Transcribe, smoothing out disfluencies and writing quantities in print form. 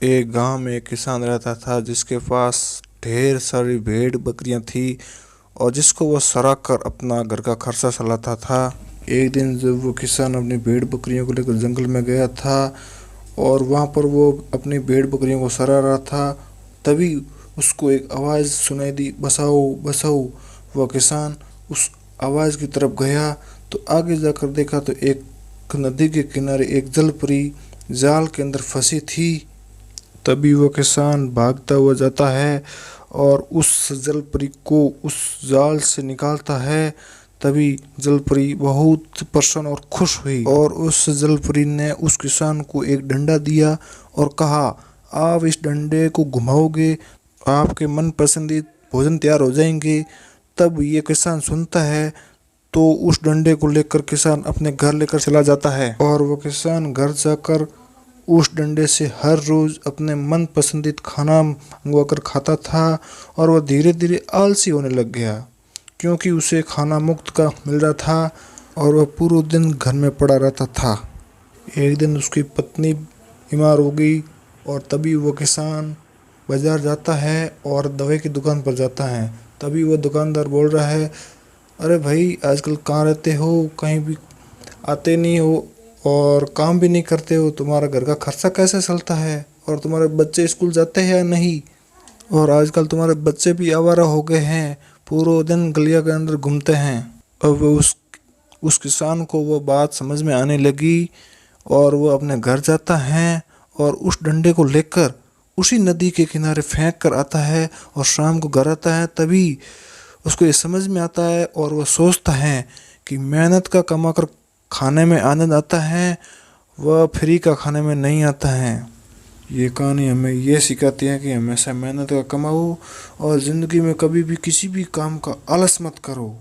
एक गांव में एक किसान रहता था जिसके पास ढेर सारी भेड़ बकरियां थी और जिसको वो सरा कर अपना घर का खर्चा चलाता था। एक दिन जब वो किसान अपनी भेड़ बकरियों को लेकर जंगल में गया था और वहाँ पर वो अपनी भेड़ बकरियों को सरा रहा था, तभी उसको एक आवाज़ सुनाई दी, बसाओ बसाओ। वह किसान उस आवाज़ की तरफ गया तो आगे जाकर देखा तो एक नदी के किनारे एक जलपरी जाल के अंदर फंसी थी। तभी वो किसान भागता हुआ जाता है और उस जलपरी को उस जाल से निकालता है। तभी जलपरी बहुत प्रसन्न और खुश हुई और उस जलपरी ने उस किसान को एक डंडा दिया और कहा, आप इस डंडे को घुमाओगे, आपके मन पसंदीद भोजन तैयार हो जाएंगे। तब ये किसान सुनता है तो उस डंडे को लेकर किसान अपने घर लेकर चला जाता है और वो किसान घर जाकर उस डंडे से हर रोज अपने मन पसंदीद खाना मंगवा कर खाता था और वह धीरे धीरे आलसी होने लग गया क्योंकि उसे खाना मुफ्त का मिल रहा था और वह पूरे दिन घर में पड़ा रहता था। एक दिन उसकी पत्नी बीमार हो गई और तभी वो किसान बाजार जाता है और दवाई की दुकान पर जाता है। तभी वो दुकानदार बोल रहा है, अरे भाई आजकल कहाँ रहते हो, कहीं भी आते नहीं हो और काम भी नहीं करते हो, तुम्हारा घर का खर्चा कैसे चलता है और तुम्हारे बच्चे स्कूल जाते हैं या नहीं, और आजकल तुम्हारे बच्चे भी आवारा हो गए हैं, पूरे दिन गलिया के अंदर घूमते हैं। अब उस किसान को वो बात समझ में आने लगी और वो अपने घर जाता है और उस डंडे को लेकर उसी नदी के किनारे फेंक कर आता है और शाम को घर आता है। तभी उसको ये समझ में आता है और वह सोचता है कि मेहनत का कमा कर खाने में आनंद आता है, वह फ्री का खाने में नहीं आता है। ये कहानी हमें ये सिखाती है कि हमेशा मेहनत का कमाओ और ज़िंदगी में कभी भी किसी भी काम का आलस मत करो।